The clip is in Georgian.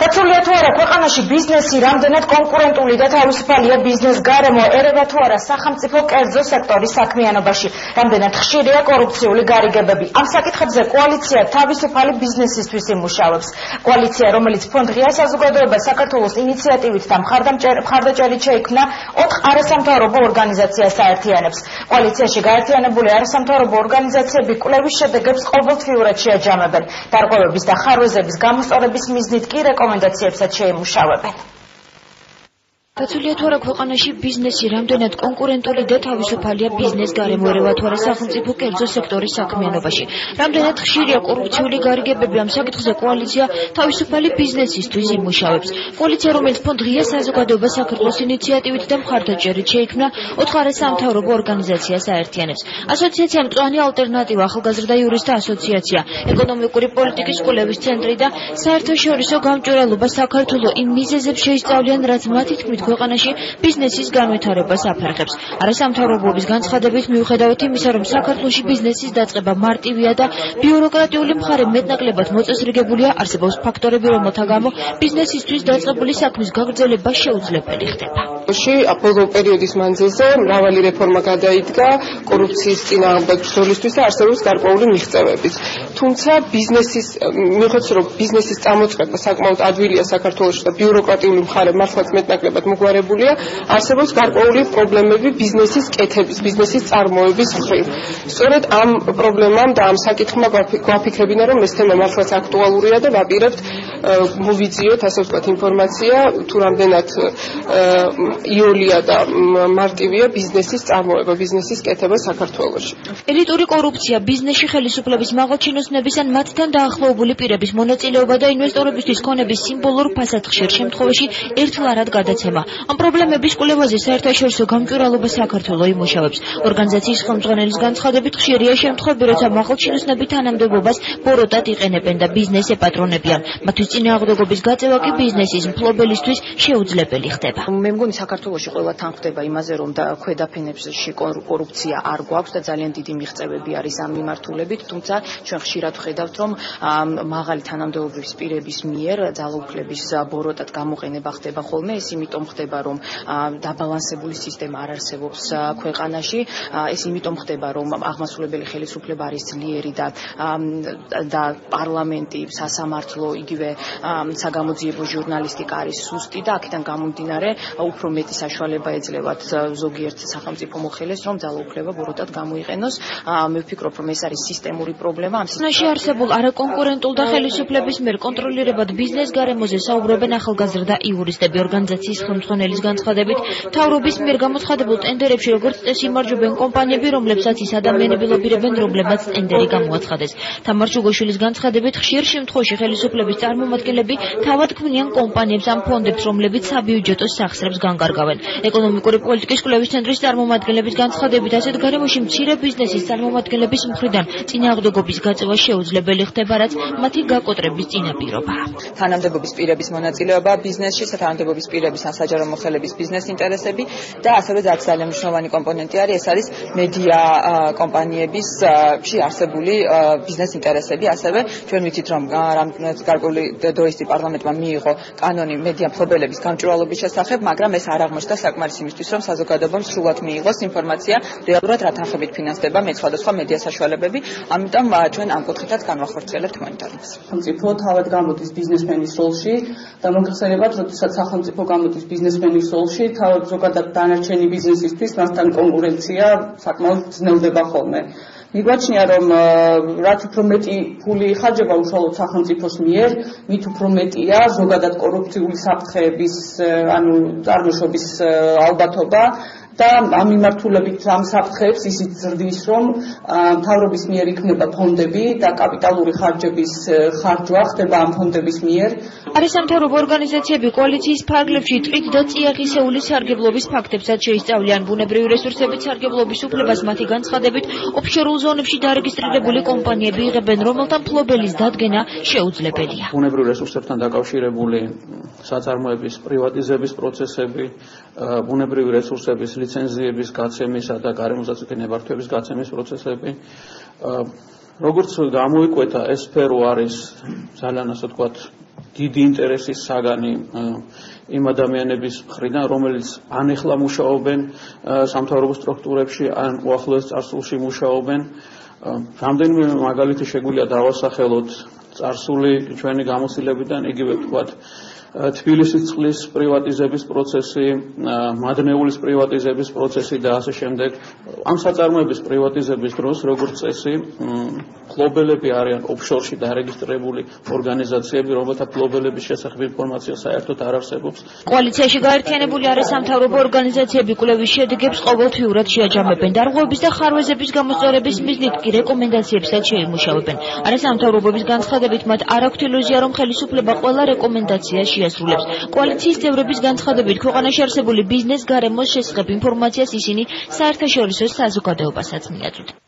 დაცულია თუ არა ქვეყანაში ბიზნესი რამდენად კონკურენტული და თავისუფალია ბიზნეს გარემო ერევა თუ არა სახელმწიფო კერძო სექტორის საქმიანობაში რამდენად ხშირია კორუფციული გარიგებები ამ საკითხებზე კოალიცია თავისუფალი ბიზნესისთვის იმუშავებს კოალიცია რომელიც ფონდ ღია საზოგადოება საქართველოს ინიციატივით და მხარდაჭერით შეიქმნა 4 არასამთავრობო ორგანიზაციას აერთიანებს კოალიციაში გაერთიანებული არასამთავრობო ორგანიზაციები კვლევის შედეგებს ყოველთვიურად შეაჯამებენ დარღვევების და ხარვეზების გამოსწორების მიზნით კი რეკომენდაციებსაც შეიმუშავებენ. დაცულია თუ არა ქვეყანაში ბიზნესი რამდენად კონკურენტული და თავისუფალია ბიზნეს გარემო ერევა თუ არა სახელმწიფო კერძო სექტორის საქმიანობაში რამდენად ხშირია კორუფციული გარიგებები ამ საკითხზე კოალიცია თავისუფალი ბიზნესისთვის იმუშავებს კოალიცია რომელიც ფონდ ღია საზოგადოება საქართველოს ინიციატივით და მხარდაჭერით შეიქმნა 4 არასამთავრობო ორგანიზაციას აერთიანებს ასოციაცია მწვანე ალტერნატივა ახალგაზრდა იურისტთა ასოციაცია ეკონომიკური პოლიტიკის კვლევის ცენტრი და საერთაშორისო გამჭვირვალობა საქართველოს იმ მიზეზებს შეისწავლიან რაც მათი თქმით ქვეყანაში ბიზნესის განვითარებას აფერხებს. არასამთავრობოების განცხადებით მიუხედავად იმისა, რომ საქართველოში ბიზნესის დაწყება მარტივია და ბიუროკრატიული მხარე მეტნაკლებად მოწესრიგებულია, არსებობს ფაქტორები, რომელთა გამო ბიზნესისთვის დაწყებული საქმის გაგრძელება შეუძლებელი ხდება. ბოლო პერიოდის მანძილზე მრავალი რეფორმა გადაიდგა კორუფციის წინააღმდეგ ბრძოლისთვის და არსებობს გარკვეული მიღწევებიც. თუმცა ბიზნესის მიუხედავად რომ ბიზნესის წამოწყება საკმაოდ ადვილია საქართველოში და ბიუროკრატიული მხარე მართლაც მეტნაკლებად მოგვარებულია, არსებობს გარკვეული პრობლემები ბიზნესის კეთების, ბიზნესის წარმოების მხრივ. სწორედ ამ პრობლემამ და ამ საკითხმა გვაფიქრებინა, რომ ეს თემა მართლაც აქტუალურია და ვაპირებთ მოვიძიოთ, ასე ვთქვათ, ინფორმაცია თუ რამდენად იოლია და მარტივია ბიზნესის წარმოება, ბიზნესის კეთება საქართველოში. ელიტური კორუფცია, ბიზნესში ხელისუფლების მაღალჩინოსნების ან მათთან დაახლოებული პირების მონაწილეობა და ინვესტორებისთვის ქონების სიმბოლურ ფასად ხშირ შემთხვევაში ერთლარად გადაცემა. ამ პრობლემების კვლევაზე საერთაშორისო გამჭვირვალობა საქართველოს იმუშავებს. ორგანიზაციის ხელმძღვანელის განცხადებით ხშირია შემთხვევები, როცა მაღალჩინოსნები თანამდებობას ბოროტად იყენებენ და ბიზნეს ეპატრონებიან. მათთვის წინააღმდეგობის გაწევა კი ბიზნესის მფლობელისთვის შეუძლებელი ხდება. მე მგონი საქართველოში ყველა თან ხდება იმაზე, რომ და ქვედაფენებში კორუფცია არ გვაქვს და ძალიან დიდი მიღწევები არის ამ მიმართულებით, თუმცა ჩვენ ხშირად ვხედავთ, რომ მაღალი თანამდებობის პირების მიერ ძალაუფლების ბოროტად გამოყენება ხდება ხოლმე, ეს იმიტომ ხდება, რომ დაბალანსებული სისტემა არ არსებობს ქვეყანაში, ეს იმიტომ ხდება, რომ აღმასრულებელი ხელისუფლება არის ძლიერი და პარლამენტი, სასამართლო, იგივე საგამოძიებო ჟურნალისტიკა არის სუსტი და აქედან გამომდინარე უფრო მეტი საშუალება ეძლევათ ზოგიერთ სახელმწიფო მოხელეს, რომ ძალაუფლება ბოროტად გამოიყენოს. მე ვფიქრობ, რომ ეს არის სისტემური პრობლემა. ამ სისტემაში არსებულ არაკონკურენტულ და ხელისუფლების მიერ კონტროლირებად ბიზნეს გარემოზე საუბრობენ ახალგაზრდა იურისტები. ორგანიზაციის ხელმძღვანელის განცხადებით, მთავრობის მიერ გამოცხადებულ ტენდერებში როგორც წესი იმარჯვებენ კომპანიები, რომლებსაც ის ადამიანები ლობირებენ, რომლებმაც ტენდერი გამოაცხადეს. თამარ ჯუგოშვილის განცხადებით, ხშირ შემთხვევაში ხელისუფლების წარმომადგენლები თავად ქმნიან კომპანიებს ან ფონდებს, რომლებიც საბიუჯეტო სახსრებს განკარგავენ. ეკონომიკური პოლიტიკის კვლევის ცენტრის წარმომადგენლების განცხადებით, ასეთ გარემოში მცირე ბიზნესის წარმომადგენლების მხრიდან წინააღმდეგობის გაწევა შეუძლებელი ხდება, რაც მათი გაკოტრების წინაპირობაა. თანამდებობის პირების მონაწილეობა ბიზნესში, თანამდებობის პირების ან საჯარო მოხელების ბიზნეს ინტერესები და ასევე ძალიან მნიშვნელოვანი კომპონენტი არის, ეს არის მედია კომპანიების არსებული ბიზნეს ინტერესები, ასევე ჩვენ ვიცით, რომ გარკვეული დროის პარლამენტმა მიიღო კანონი მედია მფლობელების გამჭვირვალობის შესახებ, მაგრამ ეს არ აღმოჩნდა საკმარისი იმისთვის, რომ საზოგადოებამ სრულად მიიღოს ინფორმაცია, რეალურად რა თანხებით ფინანსდება სხვადასხვა მედია საშუალებები, ამიტომ ჩვენ ამ კუთხითაც განვახორციელებთ მონიტორინგს. სახელმწიფო თავად გამოდის ბიზნესმენის როლში და მოგეხსენებათ, როდესაც სახელმწიფო გამოდის ბიზნესმენის როლში, თავად ზოგადად დანარჩენი ბიზნესისთვის მასთან კონკურენცია საკმაოდ ძნელდება ხოლმე. მიგვაჩნია, რომ რაც უფრო მეტი ფული იხარჯება უშუალოდ სახელმწიფოს მიერ, მით უფრო მეტია ზოგადად კორუფციული საფრთხეების, ანუ წარმოშობის ალბათობა და ამ მიმართულებით ამ საფრთხეებს ისიც ზრდის, რომ მთავრობის მიერ იქნება ფონდები და კაპიტალური ხარჯების ხარჯვა ხდება ამ ფონდების მიერ. არასამთავრობო ორგანიზაციები კოალიციის ფარგლებში ტყით და წიაღისეული სარგებლობის ფაქტებსაც შეისწავლიან. ბუნებრივი რესურსებით სარგებლობის უფლებას მათი განცხადებით ოფშორულ ზონებში დარეგისტრირებული კომპანიები იღებენ, რომელთა მფლობელის დადგენა შეუძლებელია. ბუნებრივ რესურსებთან დაკავშირებული საწარმოების პრივატიზების პროცესები, ბუნებრივი რესურსების ლიცენზიების გაცემისა და გარემოსდაცვითი ნებართვების გაცემის პროცესები, როგორც გამოიკვეთა, ეს სფერო არის ძალიან ასე ვთქვათ დიდი ინტერესის საგანი იმ ადამიანების მხრიდან, რომელიც ან ეხლა მუშაობენ სამთავრობო სტრუქტურებში, ან უახლოეს წარსულში მუშაობენ. რამდენიმე მაგალითი შეგვიძლია დავასახელოთ წარსული ჩვენი გამოცდილებიდან, იგივე ვთქვათ თბილისის წყლის პრივატიზების პროცესი, მადნეულის პრივატიზების პროცესი და ასე შემდეგ. ამ საწარმოების პრივატიზების დროს, როგორც წესი, ფლობელები არიან ოფშორში დარეგისტრირებული ორგანიზაციები, რომელთა ფლობელების შესახებ ინფორმაცია საერთოდ არ არსებობს. კოალიციაში გაერთიანებული არის სამთავრობო ორგანიზაციები კვლევის შედეგებს ყოველთვიურად შეაჯამებენ. დარღვევების და ხარვეზების გამოსწორების მიზნით კი რეკომენდაციებსაც შეიმუშავებენ. არა სამთავრობოების განცხადებით მათ არ აქვთ ილუზია, რომ ხელისუფლება ყველა რეკომენდაციას შეასრულებს. კოალიციის წევრების განცხადებით, ქვეყანაში არსებული ბიზნეს გარემოს შესახებ ინფორმაციას ისინი საერთაშორისო საზოგადოებასაც მიაწვდით.